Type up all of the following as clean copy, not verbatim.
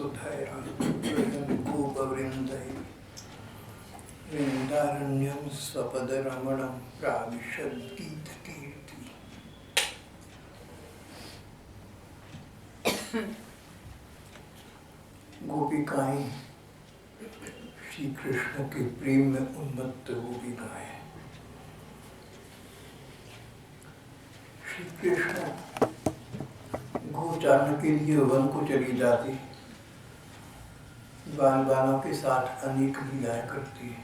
सुधया गोपवृन्दै वृन्दारण्यं स्वपदरमणं प्राविशद्गीतकीर्ति। गोपिकाएं श्री कृष्ण के प्रेम में उन्मत्त गोपिकाएं। श्री कृष्ण गोचारण के लिए वन को चली जाती, बाल बालों के साथ अनेक लीलाएं करती है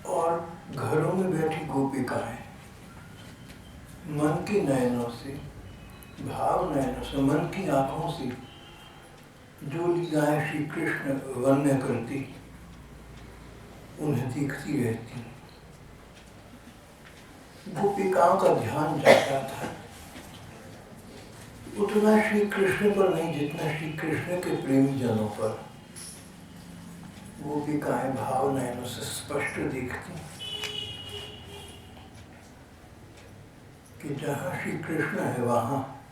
और घरों में बैठी गोपिकाएं मन के नयनों से, भाव नयनों से, मन की आंखों से जो लीलाएं श्री कृष्ण वन में करती उन्हें देखती रहती। गोपिकाओं का ध्यान जाता था उतना श्री कृष्ण पर नहीं जितना श्री कृष्ण के प्रेमी जनों पर। गोपिकाएं भाव नयनों से स्पष्ट देखती कि जहाँ श्री कृष्ण है वहाँ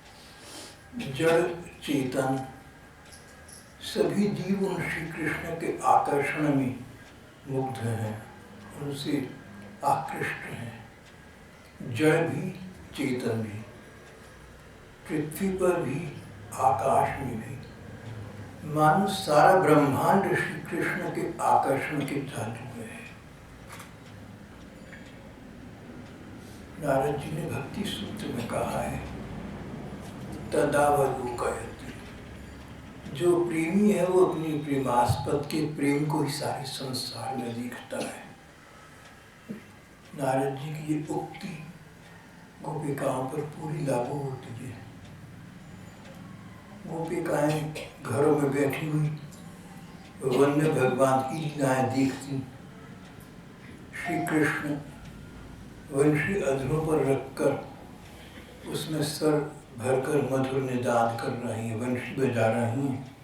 जड़ चेतन सभी जीव उन श्री कृष्ण के आकर्षण में मुग्ध हैं, उनसे आकृष्ट हैं। जड़ भी चेतन भी, पृथ्वी पर भी आकाश में भी, मानो सारा ब्रह्मांड श्री कृष्ण के आकर्षण के चालू में है। नारद जी ने भक्ति सूत्र में कहा है तदावलोकयति, जो प्रेमी है वो अपनी प्रेमास्पद के प्रेम को ही सारे संसार में दिखता है। नारद जी की ये उक्ति गोपिकाओं पर पूरी लागू होती है। गोपिकाएं घरों में बैठी हुई वन में भगवान की लीलाएं देखती। श्री कृष्ण वंशी अधरों पर रखकर उसमें सर भरकर मधुर निदान कर रही हैं, वंशी बजा रही हैं।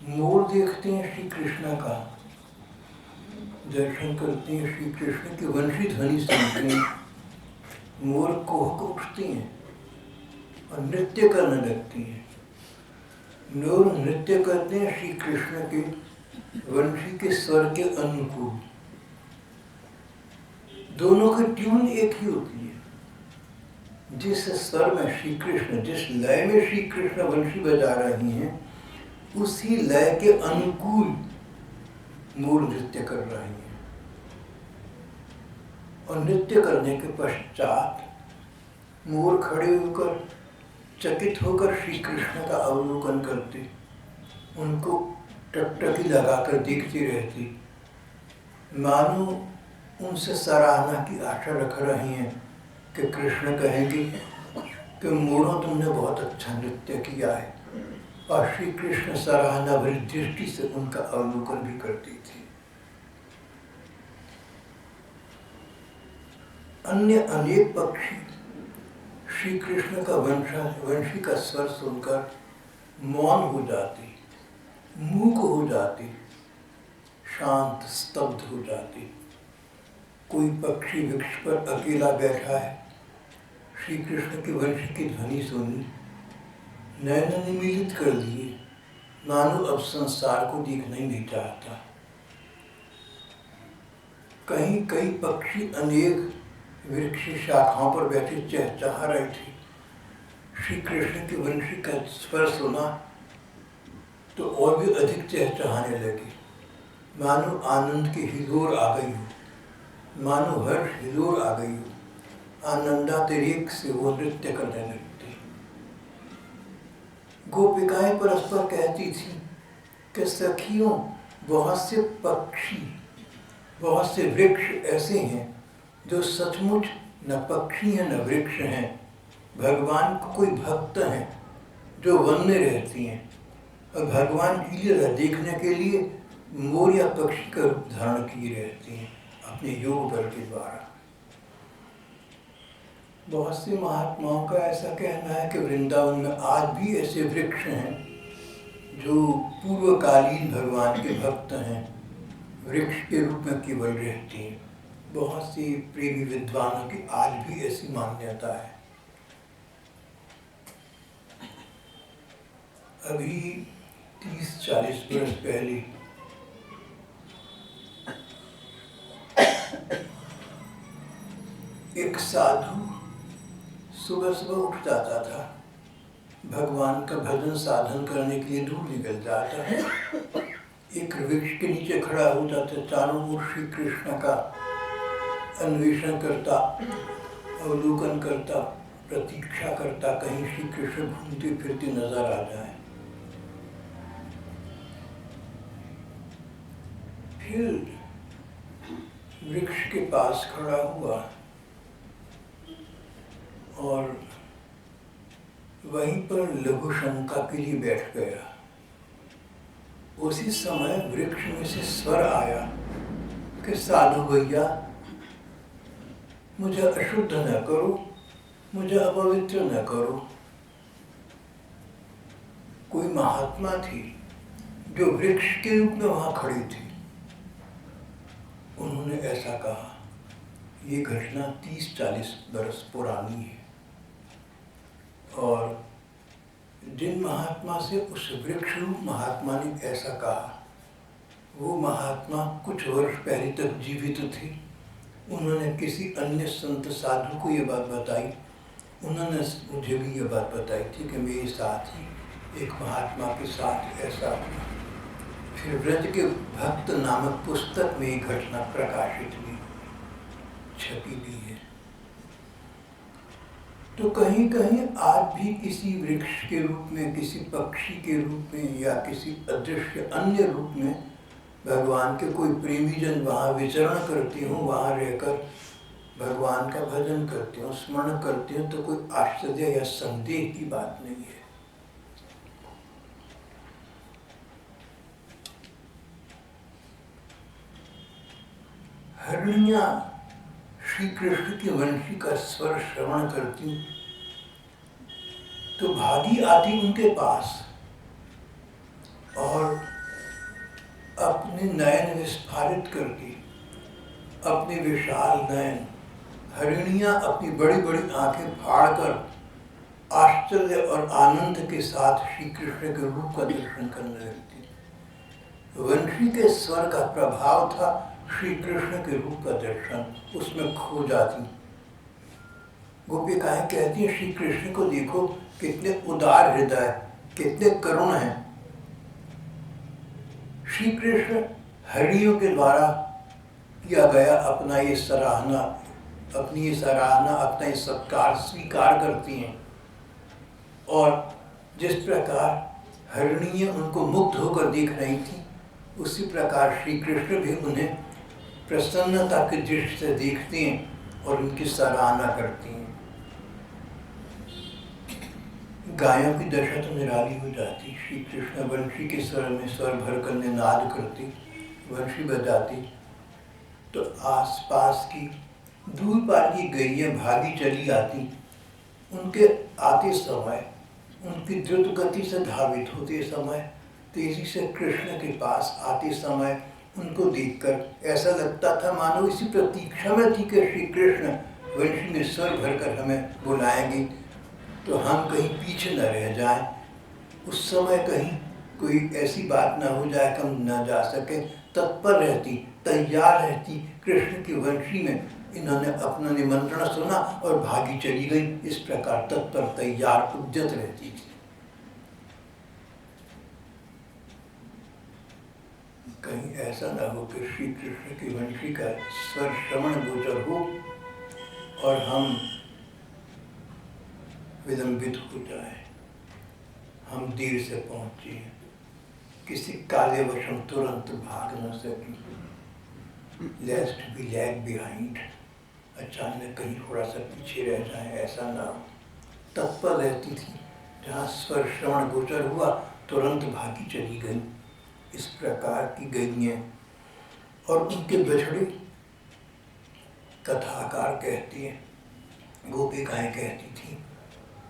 मोर देखते हैं श्री कृष्ण का, दर्शन करते हैं श्री कृष्ण की वंशी ध्वनि सुनते हैं, मोर कोह को उठते हैं और नृत्य करने लगती हैं। मोर नृत्य करते हैं श्री कृष्ण के वंशी के स्वर के अनुकूल। दोनों की ट्यून एक ही होती है। जिस स्वर में श्री कृष्ण, जिस लय में श्री कृष्ण वंशी बजा रही हैं, उसी लय के अनुकूल मोर नृत्य कर रही हैं। और नृत्य करने के पश्चात मोर खड़े होकर चकित होकर श्री कृष्ण का अवलोकन करते, उनको टकटकी लगाकर देखती रहती, मानो उनसे सराहना की आशा रख रही हैं कि कृष्ण कहेंगे कि मोरों तुमने बहुत अच्छा नृत्य किया है। और श्री कृष्ण सराहना भरी दृष्टि से उनका अवलोकन भी करती थी। अन्य अनेक पक्षी श्री कृष्ण का वंशी का स्वर सुनकर मौन हो जाती, मूक हो जाती, शांत स्तब्ध हो जाती। कोई पक्षी वृक्ष पर अकेला बैठा है, श्री कृष्ण की वंशी की ध्वनि सुनी, नयन निमीलित कर दिए, मानो अब संसार को देखना ही नहीं चाहता। कहीं कई पक्षी अनेक वृक्ष शाखाओं पर बैठे चहचहा रहे थे। श्री कृष्ण की वंशी का स्वर सुना तो और भी अधिक चहचहाने लगे, मानो आनंद की हिलोर आ गई हो, मानो हर्ष हिलोर आ गई हो। आनंदातिरेक से वो नृत्य करने लगते। गोपिकाएं परस्पर कहती थी कि सखियों, बहुत से पक्षी, बहुत से वृक्ष ऐसे हैं जो सचमुच न पक्षी हैं न वृक्ष हैं, भगवान को कोई भक्त हैं जो वन में रहती हैं और भगवान की लीला देखने के लिए मोर या पक्षी का रूप धारण किए रहती हैं अपने योग बल के द्वारा। बहुत से महात्माओं का ऐसा कहना है कि वृंदावन में आज भी ऐसे वृक्ष हैं जो पूर्वकालीन भगवान के भक्त हैं, वृक्ष के रूप में केवल रहती हैं। बहुत सी प्रेमी विद्वानों की आज भी ऐसी मान्यता है। अभी 30-40 वर्ष पहले एक साधु सुबह सुबह उठ जाता था, भगवान का भजन साधन करने के लिए दूर निकल जाता है, एक वृक्ष के नीचे खड़ा हो जाता, चारों ओर श्री कृष्ण का अन्वेषण करता, अवलोकन करता, प्रतीक्षा करता, कहीं श्री कृष्ण घूमते फिरते नजर आ जाए। फिर वृक्ष के पास खड़ा हुआ और वहीं पर लघु शंका के लिए बैठ गया। उसी समय वृक्ष में से स्वर आया कि साधु भैया, मुझे अशुद्ध न करो, मुझे अपवित्र न करो। कोई महात्मा थी जो वृक्ष के रूप में वहां खड़ी थी। उन्होंने ऐसा कहा। ये घटना 30-40 बरस पुरानी है और जिन महात्मा से उस वृक्ष रूप महात्मा ने ऐसा कहा, वो महात्मा कुछ वर्ष पहले तक जीवित थे। उन्होंने किसी अन्य संत साधु को ये बात बताई। उन्होंने मुझे भी ये बात बताई थी कि मेरे साथ ही एक महात्मा के साथ ऐसा हुआ। फिर व्रज के भक्त नामक पुस्तक में ये घटना प्रकाशित हुई, छपी भी है। तो कहीं कहीं आज भी किसी वृक्ष के रूप में, किसी पक्षी के रूप में या किसी अदृश्य अन्य रूप में भगवान के कोई प्रेमी जन वहाँ विचरण करते हों, वहाँ रहकर भगवान का भजन करते हो, स्मरण करते हो, तो कोई आश्चर्य या संदेह की बात नहीं है। हरिणियां श्री कृष्ण की वंशी का स्वर श्रवण करती तो भागी आती उनके पास और अपने नयन विस्फारित करके, अपने विशाल नयन, हरिणियां अपनी बड़ी बड़ी आंखें फाड़कर आश्चर्य और आनंद के साथ श्री कृष्ण के रूप का दर्शन करने लगती। वंशी के स्वर का प्रभाव था श्री कृष्ण के रूप का दर्शन, उसमें खो जाती। गोपिकाएं कहती हैं, श्री कृष्ण को देखो कितने उदार हृदय, कितने करुण हैं। श्री कृष्ण हरियों के द्वारा किया गया अपना ये सराहना, अपनी ये सराहना, अपना ये सत्कार स्वीकार करती हैं। और जिस प्रकार हरिणियां उनको मुग्ध होकर देख रही थी, उसी प्रकार श्री कृष्ण भी उन्हें प्रसन्नता की दृष्टि से देखते हैं और उनकी सराहना करती हैं। गायों की दशा तो निराली हो जाती। श्री कृष्ण वंशी के स्वर में स्वर भर कर निनाद करती, वंशी बजाती, तो आसपास की दूर पार की गैयां भागी चली आती। उनके आते समय, उनकी द्रुत गति से धावित होते समय, तेजी से कृष्ण के पास आते समय उनको देखकर ऐसा लगता था मानो इसी प्रतीक्षा में थी कि श्री कृष्ण वंशी में स्वर भरकर हमें बुलाएंगे तो हम कहीं पीछे न रह जाएं। उस समय कहीं कोई ऐसी बात ना हो जाए कि हम न जा सके। तत्पर रहती, तैयार रहती कृष्ण की वंशी में। इन्होंने अपना निमंत्रण सुना और भागी चली गई। इस प्रकार तत्पर, तैयार, उद्यत रहती थी। कहीं ऐसा ना हो कि श्री कृष्ण की वंशी का स्वर श्रवण गोचर हो और हम विलंबित हो जाए, हम देर से पहुंचे, किसी काले वशम तुरंत भाग न सके, लेस्ट बी लैग बिहाइंड, अचानक कहीं थोड़ा सा पीछे रह जाए, ऐसा ना हो। तत्पर रहती थी, जहाँ स्वर श्रवण गोचर हुआ तुरंत भागी चली गई। इस प्रकार की गैयें और उनके बछड़े, कथाकार कहती हैं, गोपिकाएं कहती थी,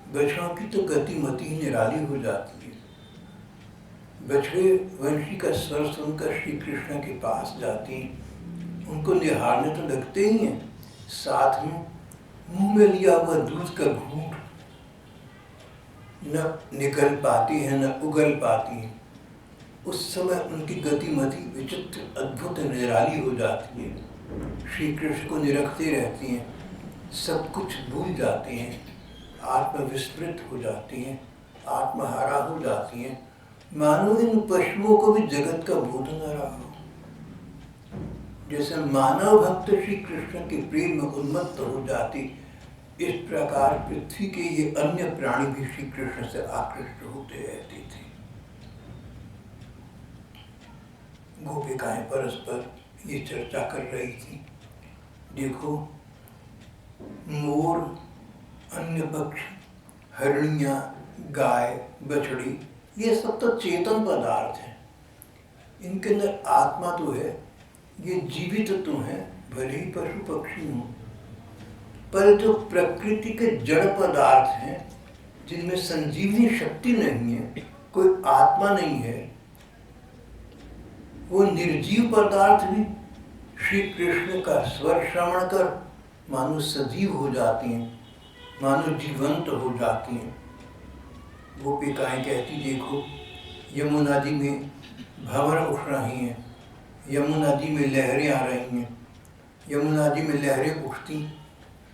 बछड़ों की तो गतिमति ही निराली हो जाती है। बछड़े वंशी का स्वर सुनकर श्री कृष्ण के पास जाती हैं, उनको निहारने तो लगते ही हैं, साथ में मुंह में लिया हुआ दूध का घूंट न निकल पाती हैं न उगल पाती हैं। उस समय उनकी गतिमति विचित्र अद्भुत निराली हो जाती है। श्री कृष्ण को निरखती रहती हैं, सब कुछ भूल जाती हैं, आत्मविस्मृत हो जाती हैं, आत्महारा हो जाती हैं, मानो इन पशुओं को भी जगत का बोध न रहा हो। जैसे मानव भक्त श्री कृष्ण के प्रेम में उन्मत्त हो जाती, इस प्रकार पृथ्वी के ये अन्य प्राणी भी श्री कृष्ण से आकृष्ट होते रहते थे। गोपिकाएं परस्पर ये चर्चा कर रही थी, देखो मोर, अन्य पक्षी, हरिणियां, गाय, बछड़ी, ये सब तो चेतन पदार्थ हैं। इनके अंदर आत्मा तो है, ये जीवित तो हैं, भले ही पशु पक्षी हों, पर जो प्रकृति के जड़ पदार्थ हैं, जिनमें संजीवनी शक्ति नहीं है, कोई आत्मा नहीं है, वो निर्जीव पदार्थ भी श्री कृष्ण का स्वर श्रवण कर मानो सजीव हो जाती हैं, मानो जीवंत हो जाती हैं। गोपिकाएं कहती, देखो यमुना जी में भंवर उठ रही हैं, यमुना जी में लहरें आ रही हैं, यमुना जी में लहरें उठती,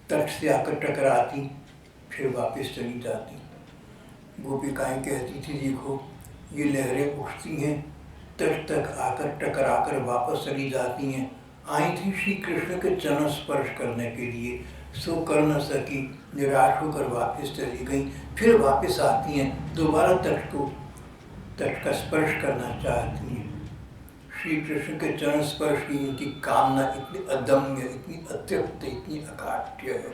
तट से आकर टकराती, फिर वापस चली जाती। गोपिकाएं कहती थी, देखो ये लहरें उठती हैं, तट तक आकर टकराकर वापस चली जाती हैं। आई थी श्री कृष्ण के चरण स्पर्श करने के लिए, सो कर न सकी, निराश होकर वापस चली गई, फिर वापस आती हैं, दोबारा तट का स्पर्श करना चाहती हैं। श्री कृष्ण के चरण स्पर्श की इनकी कामना इतनी अदम्य, इतनी अत्यक्त, इतनी अकाट्य है।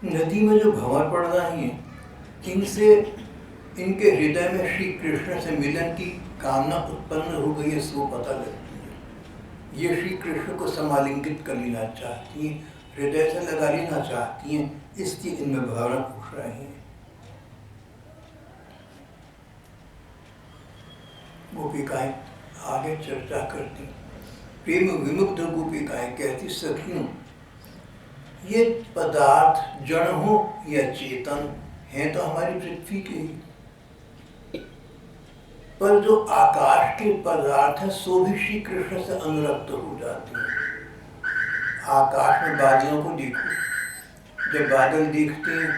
नदी में जो भंवर पड़ रही हैं, इनसे इनके हृदय में श्री कृष्ण से मिलन की कामना उत्पन्न हो गई है, सो पता लगती है। ये श्री कृष्ण को समालिंगित कर लेना चाहती हैं, हृदय से लगा लेना चाहती हैं, इसलिए इनमें भंवर उठ रहे हैं। गोपिकाएं आगे चर्चा करती, प्रेम विमुग्ध गोपिकाएं कहती, सखियों ये पदार्थ जड़ हो या चेतन हैं तो हमारी पृथ्वी के ही, पर जो आकाश के पदार्थ हैं सो भी श्री कृष्ण से अनुरक्त हो जाते हैं। आकाश में बादलों को देखो, जब बादल देखते हैं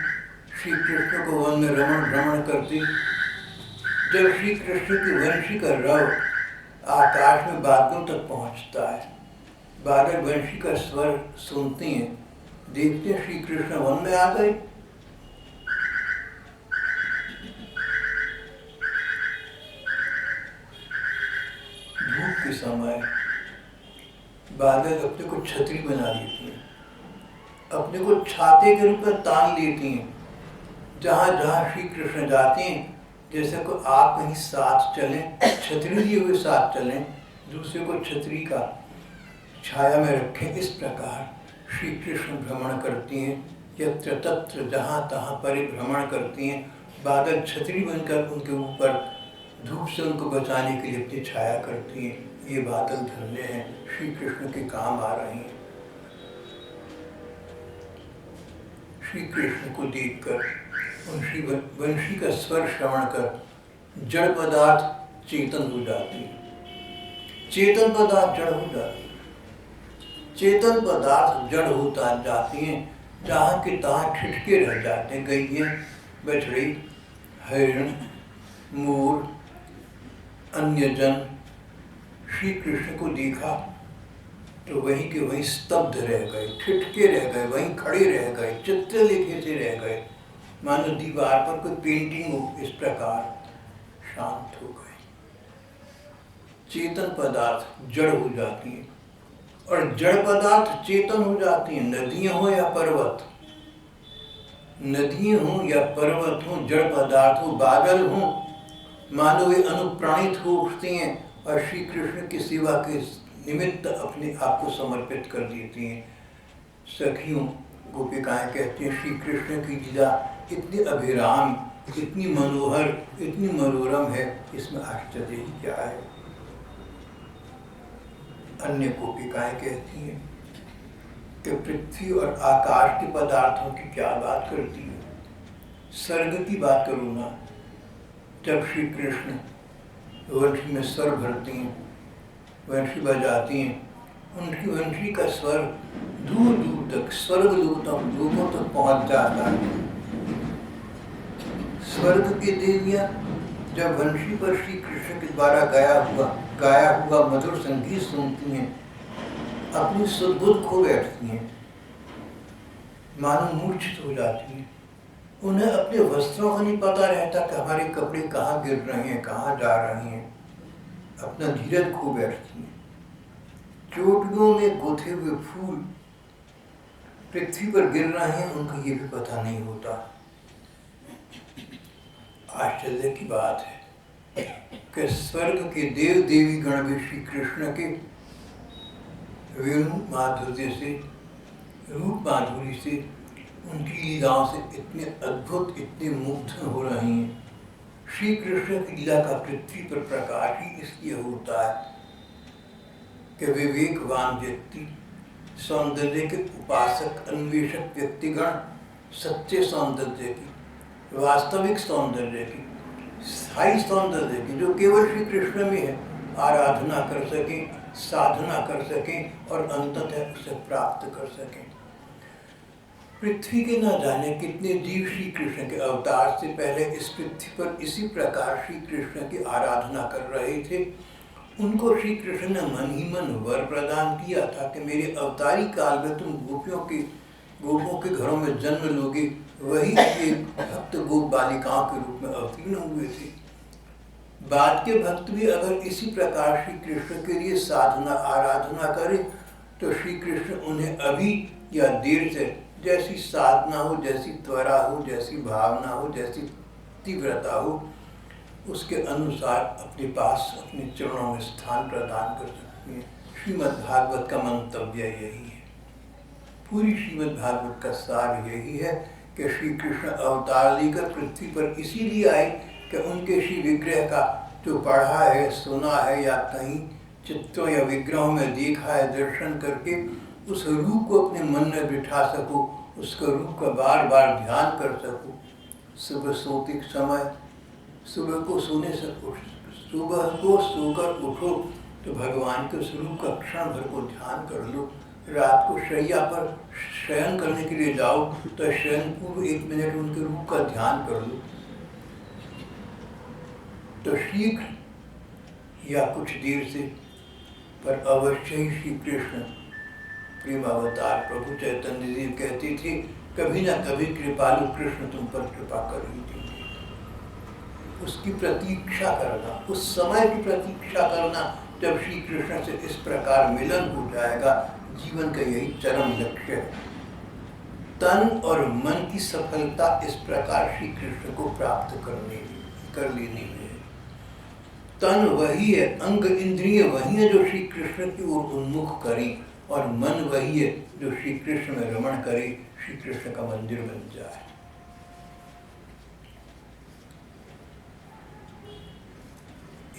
श्री कृष्ण को वन में भ्रमण करते, जब श्री कृष्ण की वंशी का रव आकाश में बादलों तक पहुंचता है, बादल वंशी का स्वर सुनते हैं, देखते हैं श्री कृष्ण वन में आ गए। धूप के समय बादल अपने को छतरी बना लेती हैं, अपने को छाते के रूप में तान लेती हैं। जहाँ जहाँ श्री कृष्ण जाते हैं, जैसे को आप कहीं साथ चलें, छतरी लिए हुए साथ चलें, दूसरे को छतरी का छाया में रखें, इस प्रकार श्री कृष्ण भ्रमण करती हैं। यत्र तत्र जहाँ तहाँ परिभ्रमण करती हैं, बादल छतरी बनकर उनके ऊपर धूप से उनको बचाने के लिए अपनी छाया करती हैं। ये बादल धन्य हैं, श्री कृष्ण के काम आ रहे हैं। श्री कृष्ण को देखकर, उन वंशी का स्वर श्रवण कर जड़ पदार्थ चेतन हो जाती है, चेतन पदार्थ जड़ हो जाती है, चेतन पदार्थ जड़ होता जाती हैं, जहाँ के तहाँ ठिठके रह जाते हैं। गैयें, बछड़ी, हिरण, मोर, अन्य जन श्री कृष्ण को देखा तो वहीं के वहीं स्तब्ध रह गए, ठिठके रह गए, वहीं खड़े रह गए, चित्र लिखे से रह गए, मानो दीवार पर कोई पेंटिंग हो, इस प्रकार शांत हो गए। चेतन पदार्थ जड़ हो जाती है और जड़ पदार्थ चेतन हो जाती हैं। नदियां हो या पर्वत, नदियां हो या पर्वत हो, जड़ पदार्थ हो, बादल हो, मानो वे अनुप्राणित हो उठती हैं और श्री कृष्ण की सेवा के निमित्त अपने आप को समर्पित कर देती हैं। सखियों, गोपिकाएं कहती हैं, श्री कृष्ण की लीला इतनी अभिराम, इतनी मनोहर, इतनी मनोरम है, इसमें आश्चर्य ही क्या है। अन्य गोपिकाएं कहती हैं कि पृथ्वी और आकाश के पदार्थों की क्या बात करती है, स्वर्ग की बात करूँ ना, जब श्री कृष्ण वंशी में स्वर भरती हैं, वंशी बजाती हैं, उनकी वंशी का स्वर दूर दूर तक स्वर्ग लोगों तक पहुंच जाता है। स्वर्ग की देवियां जब वंशी पर श्री कृष्ण के द्वारा गाया हुआ मधुर संगीत सुनती हैं, अपनी सुध-बुध खो बैठती हैं, मानो मूर्छित हो जाती हैं। उन्हें अपने वस्त्रों का नहीं पता रहता कि हमारे कपड़े कहाँ गिर रहे हैं, कहाँ जा रहे हैं। अपना धीरज खो बैठती हैं। चोटियों में गुथे हुए फूल पृथ्वी पर गिर रहे हैं, उनको ये भी पता नहीं होता। आश्चर्य की बात है कि स्वर्ग के देव देवी गण भी श्री कृष्ण के वेणु माधुर्य से, रूप माधुरी से, उनकी लीलाओं से इतने अद्भुत, इतने मुग्ध हो रहे हैं। श्री कृष्ण की लीला का पृथ्वी पर प्रकाश ही इसलिए होता है कि विवेकवान व्यक्ति, सौंदर्य के उपासक अन्वेषक व्यक्तिगण सच्चे सौंदर्य की, वास्तविक सौंदर्य की, स्थायी सौंदर्य की, जो केवल श्री कृष्ण में है, आराधना कर सकें, साधना कर सकें और अंततः उसे प्राप्त कर सकें। पृथ्वी के न जाने कितने जीव श्री कृष्ण के अवतार से पहले इस पृथ्वी पर इसी प्रकार श्री कृष्ण की आराधना कर रहे थे। उनको श्री कृष्ण ने मन ही मन वर प्रदान किया था कि मेरे अवतारी काल में तुम गोपों के घरों में जन्म लोगे। वही ये भक्त गोप बालिकाओं के रूप में अवतीर्ण हुए थे। बाद के भक्त भी अगर इसी प्रकार श्री कृष्ण के लिए साधना आराधना करें तो श्री कृष्ण उन्हें अभी या देर से, जैसी साधना हो, जैसी त्वरा हो, जैसी भावना हो, जैसी तीव्रता हो, उसके अनुसार अपने पास, अपने चरणों में स्थान प्रदान कर सकती हैं। श्रीमद् भागवत का मंतव्य यही है। पूरी श्रीमद् भागवत का सार यही है कि श्री कृष्ण अवतार लेकर पृथ्वी पर इसीलिए आए कि उनके श्री विग्रह का जो पढ़ा है, सुना है या कहीं चित्रों या विग्रहों में देखा है, दर्शन करके उस रूप को अपने मन में बिठा सको, उसका रूप का बार बार ध्यान कर सको। सुबह सोते समय, सुबह को सोकर उठो तो भगवान के स्वरूप का क्षण भर को ध्यान कर लो। रात को शैया पर शयन करने के लिए जाओ तो शयन पूर्व 1 मिनट उनके रूप का ध्यान कर लो। तो शीघ्र या कुछ देर से, पर अवश्य ही श्री कृष्ण प्रेम अवतार प्रभु चैतन्य देव कहते थे, कभी ना कभी कृपालु कृष्ण तुम पर कृपा कर ही देंगे। उसकी प्रतीक्षा करना, उस समय की प्रतीक्षा करना जब श्री कृष्ण से इस प्रकार मिलन हो जाएगा। जीवन का यही चरम लक्ष्य है। तन और मन की सफलता इस प्रकार श्री कृष्ण को प्राप्त कर लेनी है। तन वही है, अंग इंद्रिय वही है जो श्री कृष्ण की ओर उन्मुख करें, और मन वही है जो श्री कृष्ण में रमण करे, श्री कृष्ण का मंदिर बन जाए।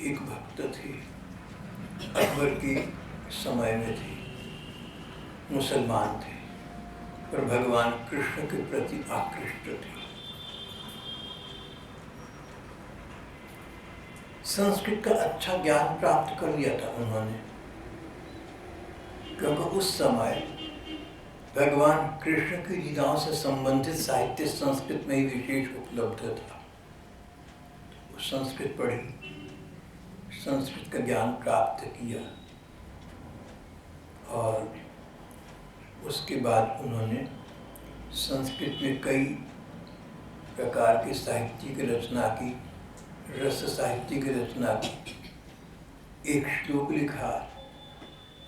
एक भक्त थे, अकबर के समय में थे, मुसलमान थे, पर भगवान कृष्ण के प्रति आकृष्ट थे। संस्कृत का अच्छा ज्ञान प्राप्त कर लिया था उन्होंने, क्योंकि उस समय भगवान कृष्ण की लीलाओं से संबंधित साहित्य संस्कृत में ही विशेष उपलब्ध था। संस्कृत पढ़ी, संस्कृत का ज्ञान प्राप्त किया और उसके बाद उन्होंने संस्कृत में कई प्रकार के साहित्य की रचना की, रस साहित्य की रचना की। एक श्लोक लिखा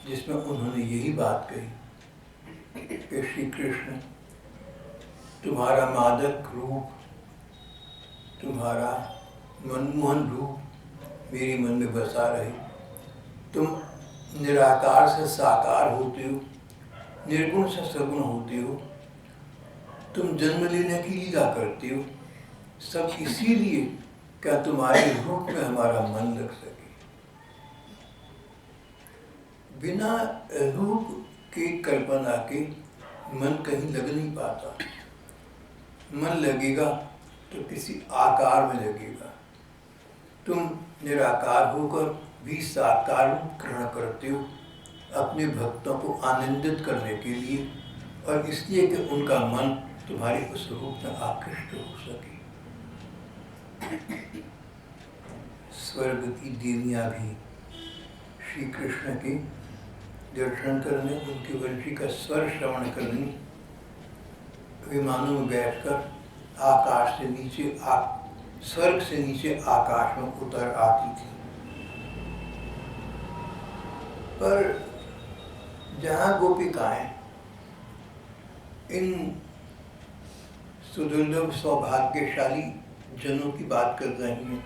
जिसमें उन्होंने यही बात कही कि श्री कृष्ण, तुम्हारा मादक रूप, तुम्हारा मनमोहन रूप मेरे मन में बसा रहे। तुम निराकार से साकार होते हो, निर्गुण से सगुण होते हो, तुम जन्म लेने की लीला करते हो, सब इसीलिए क्या तुम्हारे रूप में हमारा मन लग सके। बिना रूप के कल्पना के मन कहीं लग नहीं पाता। मन लगेगा तो किसी आकार में लगेगा। तुम निराकार होकर भी साकार रूप ग्रहण करते हो अपने भक्तों को आनंदित करने के लिए, और इसलिए कि उनका मन तुम्हारे उस रूप में आकृष्ट हो सके। स्वर्ग की देवियां भी श्री कृष्ण के दर्शन करने, उनकी वंशी का स्वर श्रवण करने विमानों में बैठकर आकाश से नीचे स्वर्ग से नीचे आकाश में उतर आती थी। पर जहाँ गोपिकाएं इन सुदुर्लभ सौभाग्यशाली जनों की बात कर रही हैं,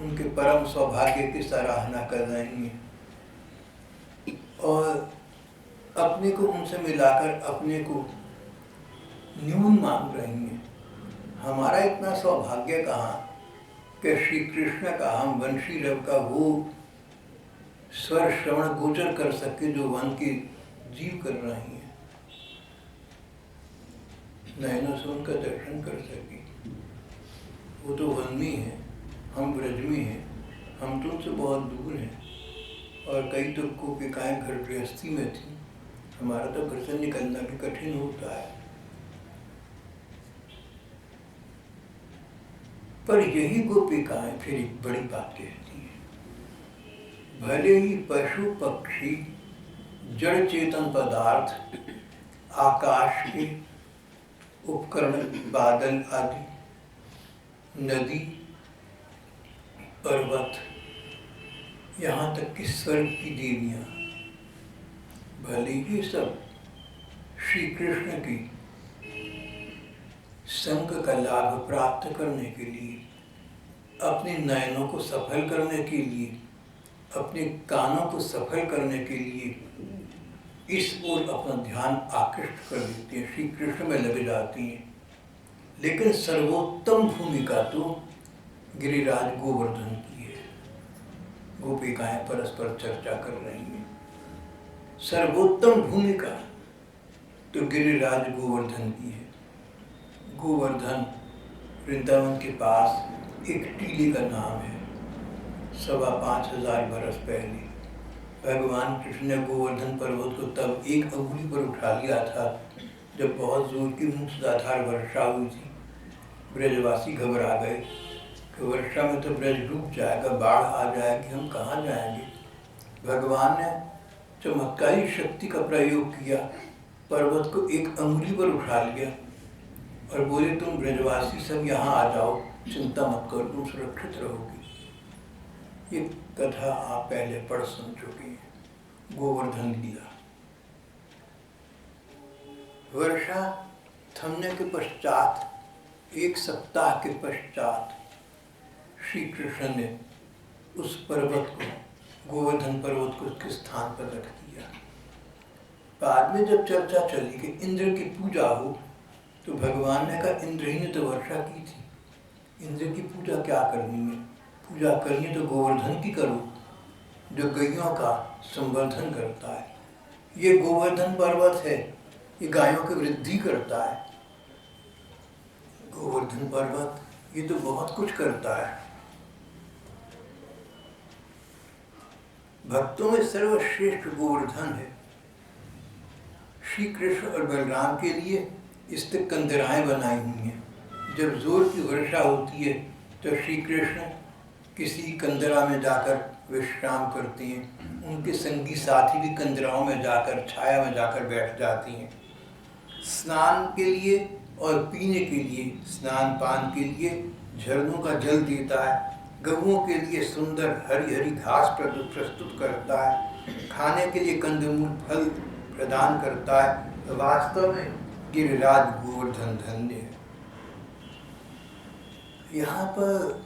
उनके परम सौभाग्य की सराहना कर रही हैं और अपने को उनसे मिलाकर अपने को न्यून मान रही हैं। हमारा इतना सौभाग्य कहाँ कि श्री कृष्ण का, हम वंशी रव का वो स्वर श्रवण गोचर कर सके जो वन के जीव कर रही हैं, नयनों से उनका दर्शन कर सके। वो तो वन में है, हम ब्रज में हैं, हम तो उनसे बहुत दूर हैं। और कई तो गोपिकाएं घर गृहस्थी में थी, हमारा तो घर से निकलना भी कठिन होता है। पर यही गोपिकाएं फिर एक बड़ी बात कहती हैं, भले ही पशु पक्षी जड़ चेतन पदार्थ, आकाश के उपकरण, बादल आदि, नदी, पर्वत, यहाँ तक कि स्वर्ग की देवियां, भले ही सब श्री कृष्ण की संग का लाभ प्राप्त करने के लिए, अपने नयनों को सफल करने के लिए, अपने कानों को सफल करने के लिए इस ओर अपना ध्यान आकृष्ट कर देती हैं, श्री कृष्ण में लग जाती हैं। लेकिन सर्वोत्तम भूमिका तो गिरिराज गोवर्धन की है। गोपिकाएं परस्पर चर्चा कर रही हैं, सर्वोत्तम भूमिका तो गिरिराज गोवर्धन की है। गोवर्धन वृंदावन के पास एक टीले का नाम है। 5,500 बरस पहले भगवान कृष्ण ने गोवर्धन पर्वत को तब एक अंगुली पर उठा लिया था जब बहुत जोर की मूसलाधार वर्षा हुई थी। ब्रजवासी घबरा गए कि वर्षा में तो ब्रज डूब जाएगा, बाढ़ आ जाएगी, हम कहाँ जाएंगे। भगवान ने चमत्कारी शक्ति का प्रयोग किया, पर्वत को एक अंगुली पर उठा लिया और बोले, तुम ब्रजवासी सब यहाँ आ जाओ, चिंता मत करो, तुम सुरक्षित रहोगे। ये कथा आप पहले पढ़ सुन चुके हैं, गोवर्धन लीला। वर्षा थमने के पश्चात, एक सप्ताह के पश्चात श्री कृष्ण ने उस पर्वत को, गोवर्धन पर्वत को उसके स्थान पर रख दिया। बाद में जब चर्चा चली कि इंद्र की पूजा हो, तो भगवान ने कहा, इंद्र ही ने तो वर्षा की थी, इंद्र की पूजा क्या करनी है, पूजा करनी तो गोवर्धन की करो जो गैयों का संवर्धन करता है। ये गोवर्धन पर्वत है, ये गायों की वृद्धि करता है। गोवर्धन पर्वत ये तो बहुत कुछ करता है। भक्तों में सर्वश्रेष्ठ गोवर्धन है। श्री कृष्ण और बलराम के लिए इस तक कंदराएं बनाई हुई हैं। जब जोर की वर्षा होती है तो श्री कृष्ण किसी कंदरा में जाकर विश्राम करते हैं, उनके संगी साथी भी कंदराओं में जाकर, छाया में जाकर बैठ जाती हैं। स्नान के लिए और पीने के लिए, स्नान पान के लिए झरनों का जल देता है, गऊओं के लिए सुंदर हरी हरी घास प्रस्तुत करता है, खाने के लिए कंदमूल फल प्रदान करता है। वास्तव में गिरिराज गोवर्धन धन्य है। यहाँ पर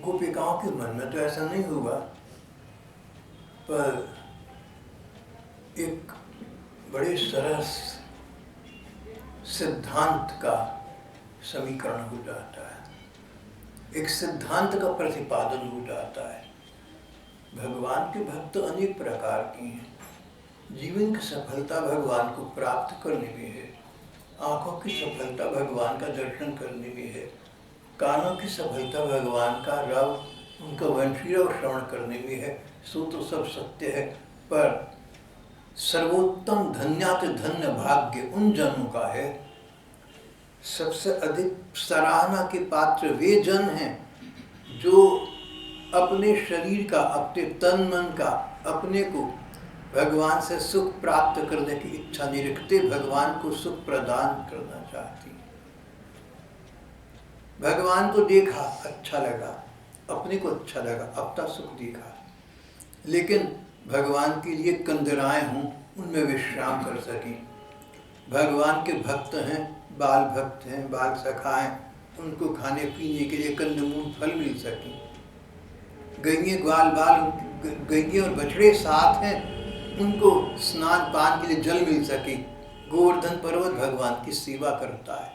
गोपिकाओं के मन में तो ऐसा नहीं होगा, पर एक बड़े सरस सिद्धांत का समीकरण हो जाता है, एक सिद्धांत का प्रतिपादन हो जाता है। भगवान के भक्त अनेक प्रकार के हैं। जीवन की सफलता भगवान को प्राप्त करने में है, आंखों की सफलता भगवान का दर्शन करने में है, कानों की सफलता भगवान का रव उनका वंशीरव श्रवण करने में है। सो तो सब सत्य है, पर सर्वोत्तम धन्यात धन्य भाग्य उन जनों का है। सबसे अधिक सराहना के पात्र वे जन हैं जो अपने शरीर का, अपने तन मन का, अपने को भगवान से सुख प्राप्त करने की इच्छा नहीं रखते, भगवान को सुख प्रदान करना चाहती। भगवान को देखा, अच्छा लगा, अपने को अच्छा लगा, अपना सुख देखा, लेकिन भगवान के लिए कंदराएं हों, उनमें विश्राम कर सकें। भगवान के भक्त हैं, बाल भक्त हैं, बाल सखा हैं, उनको खाने पीने के लिए कंदमूल फल मिल सकें। गैये ग्वाल बाल, गैये और बछड़े साथ हैं, उनको स्नान पान के लिए जल मिल सके। गोवर्धन पर्वत भगवान की सेवा करता है।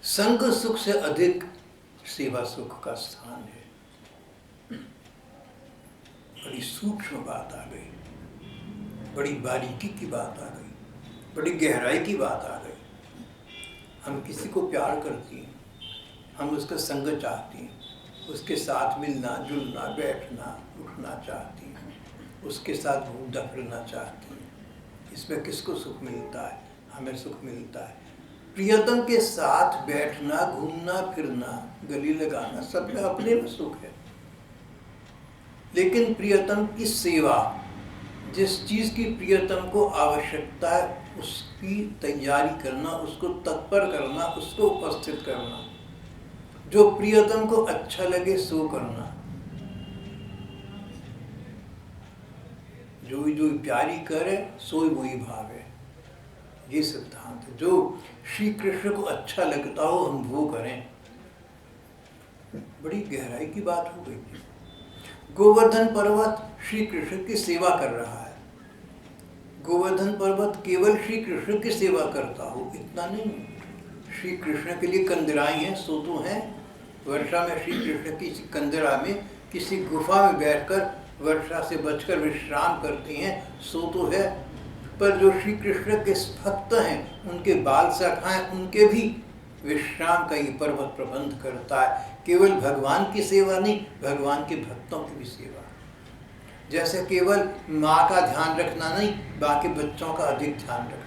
संग सुख से अधिक सेवा सुख का स्थान है। बड़ी सूक्ष्म बात आ गई, बड़ी बारीकी की बात आ गई, बड़ी गहराई की बात आ गई। हम किसी को प्यार करते हैं, हम उसका संग चाहते हैं, उसके साथ मिलना जुलना बैठना उठना चाहते हैं, उसके साथ घूमना फिरना चाहते हैं। इसमें किसको सुख मिलता है? हमें सुख मिलता है। प्रियतम के साथ बैठना, घूमना फिरना, गले लगाना, सब में अपने में सुख है। लेकिन प्रियतम की सेवा, जिस चीज की प्रियतम को आवश्यकता है उसकी तैयारी करना, उसको तत्पर करना, उसको उपस्थित करना, जो प्रियतम को अच्छा लगे सो करना। जो जो प्यारी करे सोई वही भावे, ये सिद्धांत है। जो श्री कृष्ण को अच्छा लगता हो हम वो करें। बड़ी गहराई की बात हो गई। गोवर्धन पर्वत श्री कृष्ण की सेवा कर रहा है। गोवर्धन पर्वत केवल श्री कृष्ण की सेवा करता हो इतना नहीं, श्री कृष्ण के लिए कंदराएं हैं, सो तो हैं। वर्षा में श्री कृष्ण की कंदरा में किसी गुफा में बैठकर वर्षा से बचकर विश्राम करते हैं, सो तो है। पर जो श्री कृष्ण के भक्त हैं, उनके बाल सखाएं, उनके भी विश्राम का ये पर्वत प्रबंध करता है। केवल भगवान की सेवा नहीं, भगवान के भक्तों की भी सेवा। जैसे केवल माँ का ध्यान रखना नहीं, बाकी बच्चों का अधिक ध्यान रखना।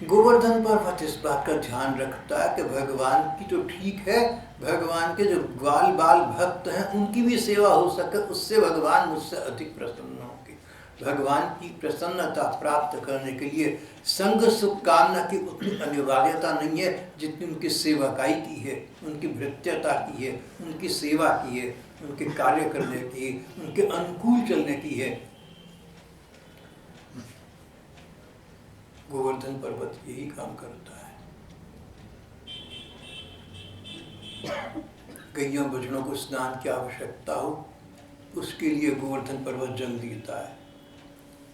गोवर्धन पर्वत इस बात का ध्यान रखता है कि भगवान की तो ठीक है, भगवान के जो ग्वाल बाल भक्त हैं उनकी भी सेवा हो सके, उससे भगवान मुझसे अधिक प्रसन्न होंगे। भगवान की प्रसन्नता प्राप्त करने के लिए संग सुख कामना की उतनी अनिवार्यता नहीं है जितनी उनकी सेवकाई की है, उनकी भृत्यता की है, उनकी सेवा की है, उनके कार्य करने की, उनके अनुकूल चलने की है। गोवर्धन पर्वत यही काम करता है। गैया बछड़ों को स्नान की आवश्यकता हो, उसके लिए गोवर्धन पर्वत जल देता है।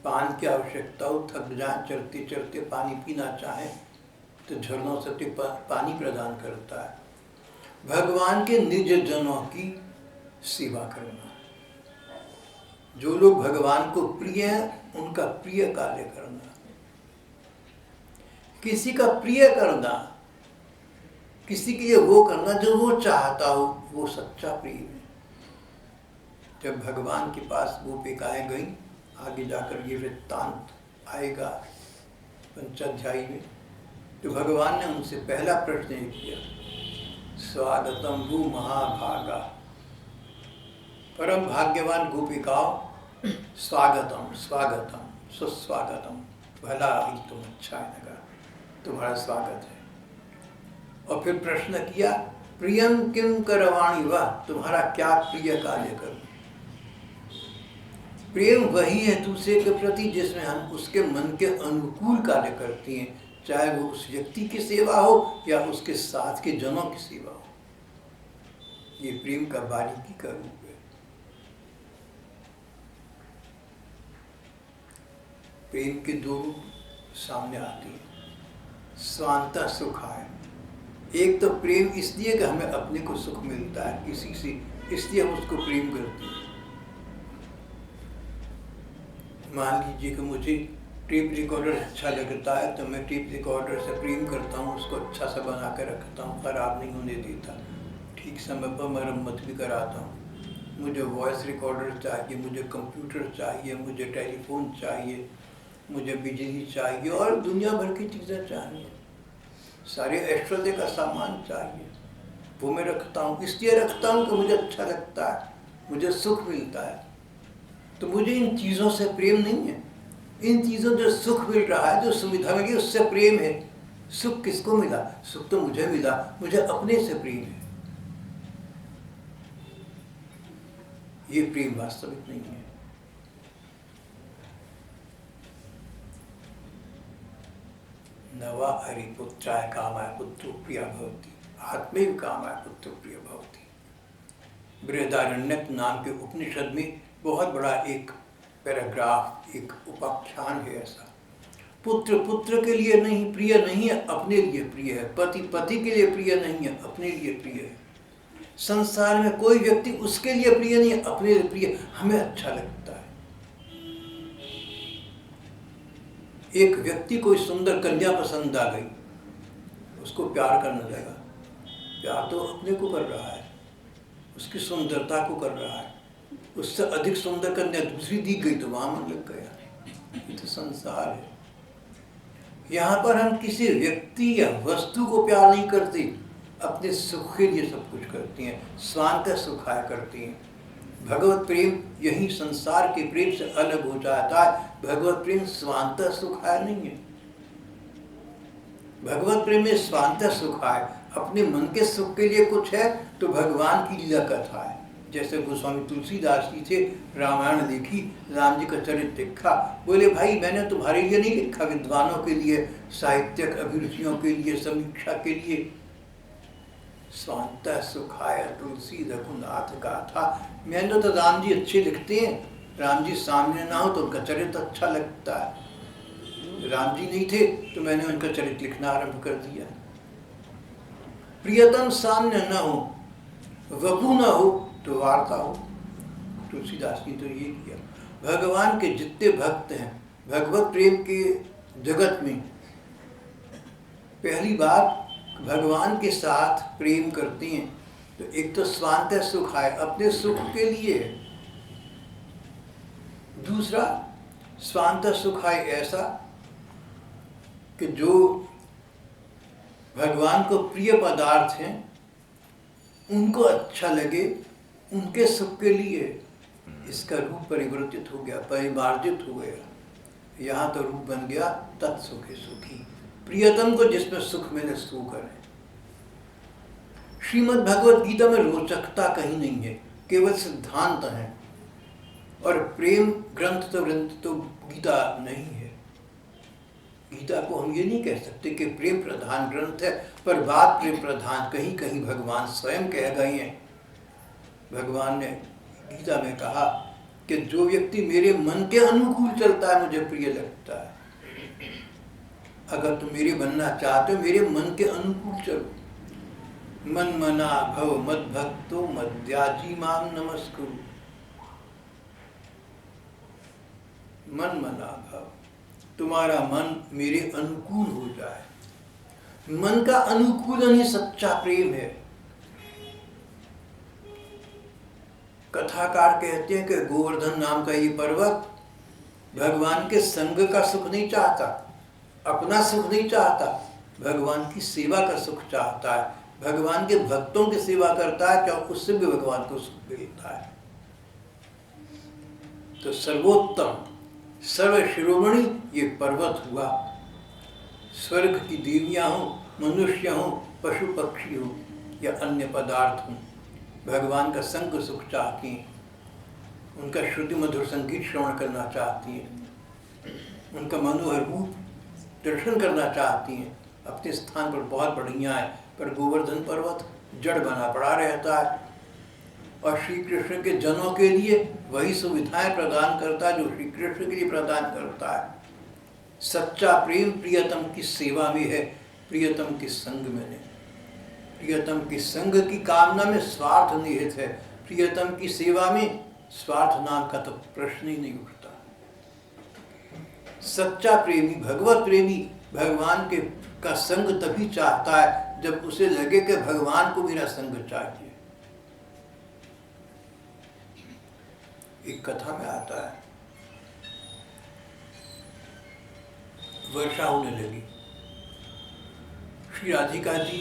पान की आवश्यकता हो, थक जाए चलते चलते पानी पीना चाहे तो झरनों से पानी प्रदान करता है। भगवान के निज जनों की सेवा करना, जो लोग भगवान को प्रिय हैं उनका प्रिय कार्य करना, किसी का प्रिय करना, किसी के लिए वो करना जो वो चाहता हो, वो सच्चा प्रेम है। जब भगवान के पास गोपिकाएं गई, आगे जाकर ये वृत्तांत आएगा पंचाध्यायी में, तो भगवान ने उनसे पहला प्रश्न किया, स्वागतम भू महाभागा, परम भाग्यवान गोपिकाओं, स्वागतम स्वागतम सुस्वागतम, भला ही तुम अच्छा लगा, तुम्हारा स्वागत है। और फिर प्रश्न किया, प्रियम किम करवाणी वा, तुम्हारा क्या प्रिय कार्य करूं। प्रेम वही है दूसरे के प्रति जिसमें हम उसके मन के अनुकूल कार्य करते हैं, चाहे वो उस व्यक्ति की सेवा हो या उसके साथ के जनों की सेवा हो। ये प्रेम का बारीकी का रूप है। प्रेम के दो रूप सामने आते हैं, स्वांतः सुखाय। एक तो प्रेम इसलिए कि हमें अपने को सुख मिलता है किसी से, इसलिए हम उसको प्रेम करते हैं। मान लीजिए कि मुझे टेप रिकॉर्डर अच्छा लगता है तो मैं टेप रिकॉर्डर से प्रेम करता हूँ, उसको अच्छा सा बना के रखता हूँ, ख़राब नहीं होने देता, ठीक समय पर मरम्मत भी कराता हूँ। मुझे वॉइस रिकॉर्डर चाहिए, मुझे कंप्यूटर चाहिए, मुझे टेलीफोन चाहिए, मुझे बिजली चाहिए और दुनिया भर की चीज़ें चाहिए, सारे ऐश्वर्य का सामान चाहिए, वो मैं रखता हूँ। इसलिए रखता हूँ कि मुझे अच्छा लगता है, मुझे सुख मिलता है। तो मुझे इन चीज़ों से प्रेम नहीं है। इन चीज़ों जो सुख मिल रहा है, जो सुविधा मिली, उससे प्रेम है। सुख किसको मिला? सुख तो मुझे मिला, मुझे अपने से प्रेम है। ये प्रेम वास्तविक नहीं है। नवा हरिपुत्राय कामाय पुत्रो प्रिय भवति, आत्मैव कामाय पुत्रो प्रिय भवति। बृहदारण्यक नाम के उपनिषद में बहुत बड़ा एक पैराग्राफ, एक उपाख्यान है ऐसा। पुत्र पुत्र के लिए नहीं प्रिय नहीं है, अपने लिए प्रिय है। पति पति के लिए प्रिय नहीं है, अपने लिए प्रिय है। संसार में कोई व्यक्ति उसके लिए प्रिय नहीं है, अपने लिए प्रिय। हमें अच्छा लगता है। एक व्यक्ति कोई सुंदर कन्या पसंद आ गई, उसको प्यार करने लगा। प्यार तो अपने को कर रहा है, उसकी सुंदरता को कर रहा है। उससे अधिक सुंदर कन्या दूसरी दी गई तो वहां मन लग गया। ये तो संसार है। यहाँ पर हम किसी व्यक्ति या वस्तु को प्यार नहीं करते, अपने सुख के लिए सब कुछ करती हैं, स्वांत सुखाय करती हैं। भगवत प्रेम यही संसार के प्रेम से अलग हो जाता है। भगवत प्रेम स्वांत सुखाय नहीं है। भगवत प्रेम में स्वांत सुखाय, अपने मन के सुख के लिए कुछ है तो भगवान की लीला कथा है। जैसे गोस्वामी तुलसीदास जी थे, रामायण देखी, राम जी का चरित्र देखा, बोले भाई मैंने तुम्हारे लिए नहीं लिखा, विद्वानों के लिए, साहित्यक अभिरुचियों के लिए, समीक्षा के लिए। स्वांत सुखाय तुलसी रघुनाथ गाथा। मैंने तो राम जी अच्छे लिखते हैं, राम जी सामने ना हो तो उनका चरित्र अच्छा लगता है। राम जी नहीं थे तो मैंने उनका चरित्र लिखना आरंभ कर दिया। प्रियतम सामने न हो, वपु न हो तो वार्ता हो। तुलसीदास जी तो ये किया। भगवान के जितने भक्त हैं भगवत प्रेम के जगत में, पहली बात भगवान के साथ प्रेम करती हैं तो एक तो स्वांत सुख है, अपने सुख के लिए। दूसरा स्वांत सुख है ऐसा कि जो भगवान को प्रिय पदार्थ हैं उनको अच्छा लगे, उनके सुख के लिए। इसका रूप परिवर्तित हो गया, परिमार्जित हो गया। यहाँ तो रूप बन गया तत्सुखे सुखी। प्रियतम को जिसमें सुख मिले सो करें। श्रीमद् भगवत गीता में रोचकता कहीं नहीं है, केवल सिद्धांत है। और प्रेम ग्रंथ तो गीता नहीं है। गीता को हम ये नहीं कह सकते कि प्रेम प्रधान ग्रंथ है, पर बात प्रेम प्रधान कहीं कहीं भगवान स्वयं कह गए हैं। भगवान ने गीता में कहा कि जो व्यक्ति मेरे मन के अनुकूल चलता है मुझे प्रिय लगता है। अगर तुम मेरे बनना चाहते हो, मेरे मन के अनुकूल चलो। मन मना भव मद भक्तो मद्याजी माम नमस्कुरु। मन मना भव, तुम्हारा मन मेरे अनुकूल हो जाए। मन का अनुकूलन ही सच्चा प्रेम है। कथाकार कहते हैं कि गोवर्धन नाम का ये पर्वत भगवान के संग का सुख नहीं चाहता, अपना सुख नहीं चाहता, भगवान की सेवा का सुख चाहता है। भगवान के भक्तों की सेवा करता है, क्या उससे भी भगवान को सुख मिलता है। तो सर्वोत्तम सर्व शिरोमणि ये पर्वत हुआ। स्वर्ग की देवियां हो, मनुष्य हो, पशु पक्षी हो या अन्य पदार्थ हो, भगवान का संग सुख चाहती हैं, उनका श्रुति मधुर संगीत श्रवण करना चाहती हैं, उनका मनोहर रूप दर्शन करना चाहती हैं। अपने स्थान पर बहुत बढ़िया है, पर गोवर्धन पर्वत जड़ बना पड़ा रहता है। और श्री कृष्ण के जनों के लिए वही सुविधाएं प्रदान करता है जो श्री कृष्ण के लिए प्रदान करता है। सच्चा प्रेम प्रियतम की सेवा में है, प्रियतम के संग में नहीं। प्रियतम के संग की कामना में स्वार्थ निहित है, प्रियतम की सेवा में स्वार्थ नाम का तो प्रश्न ही नहीं उठता। सच्चा प्रेमी, भगवत प्रेमी भगवान के का संग तभी चाहता है जब उसे लगे कि भगवान को मेरा संग चाहिए। एक कथा में आता है, वर्षा होने लगी। श्री राधिका जी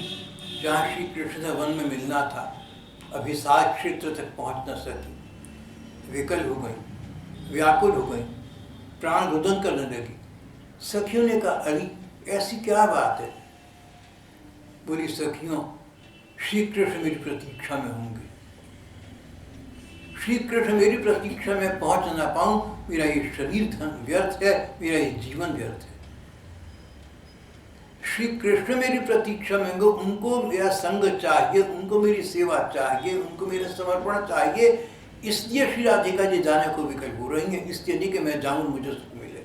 जहाँ श्री कृष्ण से वन में मिलना था, अभिसार क्षेत्र तक पहुँच न सकी, विकल हो गई, व्याकुल हो गई, प्राण रुदन करने लगी। सखियों ने कहा, अरे ऐसी क्या बात है? बोली, सखियों, श्री कृष्ण मेरी प्रतीक्षा में होंगे। श्री कृष्ण मेरी प्रतीक्षा में पहुंच ना पाऊं, मेरा ये शरीर धन व्यर्थ है, मेरा ये जीवन व्यर्थ है। श्री कृष्ण मेरी प्रतीक्षा में होंगे, उनको मेरा संग चाहिए, उनको मेरी सेवा चाहिए, उनको मेरा समर्पण चाहिए। इसलिए श्री राधिका जी जाने को विकल हो रही हैं, इसलिए नहीं कि मैं जाऊं मुझे सुख मिले।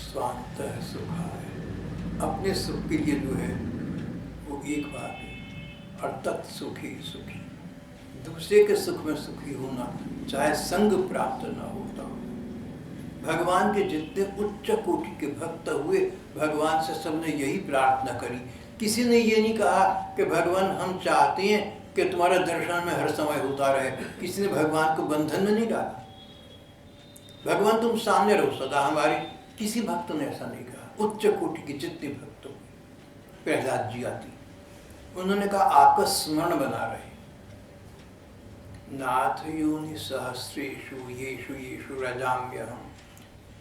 स्वांत सुखाय, अपने सुख के लिए जो है वो एक बात है, और तत्सुखी सुखी, दूसरे के सुख में सुखी होना, चाहे संग प्राप्त न होता हो। भगवान के जितने उच्च कोटि के भक्त हुए, भगवान से सबने यही प्रार्थना करी। किसी ने ये नहीं कहा कि भगवान हम चाहते हैं कि तुम्हारा दर्शन में हर समय होता रहे। किसी ने भगवान को बंधन में नहीं डाला। भगवान तुम सामने रहो सदा हमारे, किसी भक्त ने ऐसा नहीं कहा। उच्च कोटि के जितने भक्त हुए, प्रहलाद जी आती, उन्होंने कहा आपका स्मरण बना रहे। नाथ योनि सहस्रेषु येषु येषु रजाम्यहम्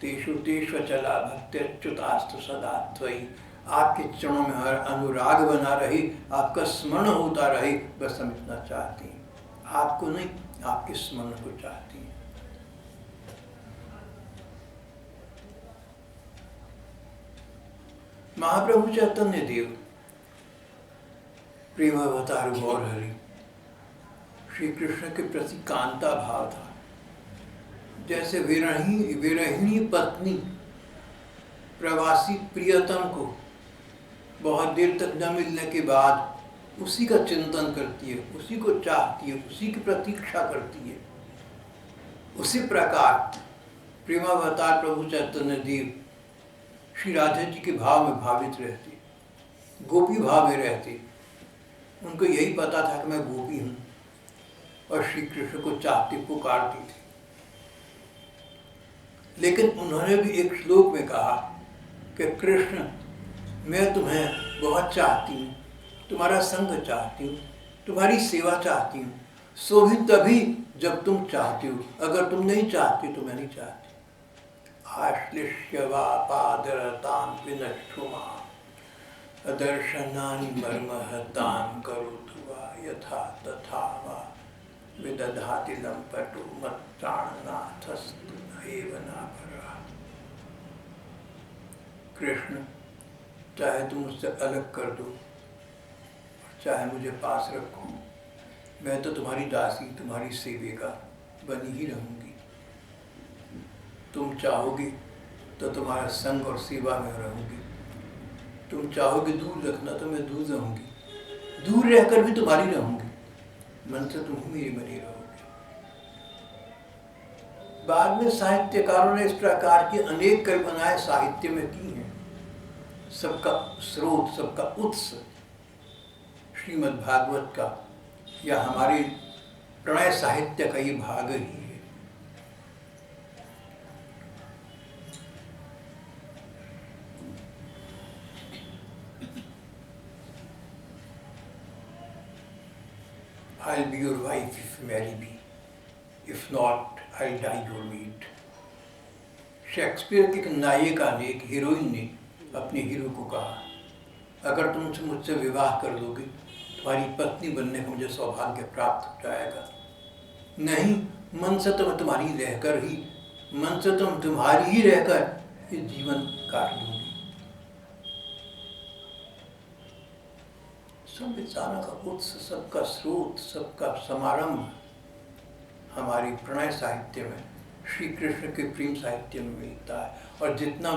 तेषु तेषु चला भक्त्यच्युतास्तु सदा त्वयि। आपके चरणों में हर अनुराग बना रहे, आपका स्मरण होता रहे, बस हम इतना चाहते हैं। आपको नहीं, आपके स्मरण को चाहते हैं। महाप्रभु चैतन्य देव प्रेम अवतार गौर हरि, श्री कृष्ण के प्रति कांता भाव था। जैसे विरहिणी पत्नी प्रवासी प्रियतम को बहुत देर तक न मिलने के बाद उसी का चिंतन करती है, उसी को चाहती है, उसी की प्रतीक्षा करती है, उसी प्रकार प्रेमावतार प्रभु चैतन्य देव श्री राधा जी के भाव में भावित रहते, गोपी भाव में रहते। उनको यही पता था कि मैं गोपी हूँ, और श्री कृष्ण को चाहती पुकारती थी। लेकिन उन्होंने भी एक श्लोक में कहा कि कृष्ण, मैं तुम्हें बहुत चाहती हूँ, तुम्हारा संग चाहती हूँ, तुम्हारी सेवा चाहती हूँ, सो भी तभी जब तुम चाहती हो, अगर तुम नहीं चाहती तो मैं नहीं चाहती। आश्लिष्य वा पादरतां विनष्टुमा अदर्शनानि मर्महतां करोतु वा यथा तथा वा विदधाति लंपटो मत्प्राणनाथस्तु एव नापरा। कृष्ण, चाहे तुम मुझसे अलग कर दो, चाहे मुझे पास रखो, मैं तो तुम्हारी दासी, तुम्हारी सेविका बनी ही रहूंगी। तुम चाहोगी तो तुम्हारा संग और सेवा में रहूंगी, तुम चाहोगे दूर रखना तो मैं दूर रहूंगी, दूर रहकर भी तुम्हारी रहूंगी, मन से तुम ही मेरी बनी रहोगे। बाद में साहित्यकारों ने इस प्रकार की अनेक कल्पनाएं साहित्य में की हैं। सबका स्रोत, सबका उत्स श्रीमद् भागवत का या हमारे प्रणय साहित्य का ये भाग ही है। I'll be your wife if you marry me. If not, I'll die your mate. Shakespeare की एक नायिका ने, एक हीरोइन ने अपने हीरो को कहा, अगर तुम मुझसे विवाह कर लोगे, तुम्हारी पत्नी बनने का मुझे सौभाग्य प्राप्त हो जाएगा। नहीं, मन से तो मैं तुम्हारी रहकर ही, मन से तुम तुम्हारी ही रहकर ये जीवन काट लूंगी। सब विचारों का उत्स, सबका स्रोत, सबका समारंभ हमारी प्रणय साहित्य में, श्री कृष्ण के प्रेम साहित्य में मिलता है। और जितना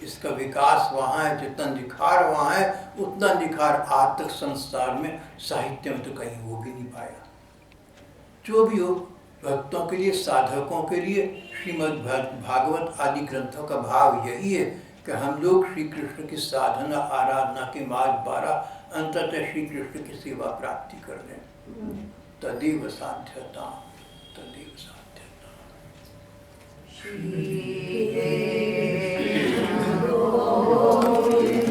इसका विकास वहाँ है, जितना निखार वहाँ है, उतना निखार आज तक संसार में, साहित्य में तो कहीं हो भी नहीं पाया। जो भी हो, भक्तों के लिए, साधकों के लिए श्रीमद् भागवत आदि ग्रंथों का भाव यही है कि हम लोग श्री कृष्ण की साधना आराधना के मार्ग द्वारा अंततः श्री कृष्ण की सेवा प्राप्ति कर लें। तदेव साध्यता, तदेव साध्यता। श्री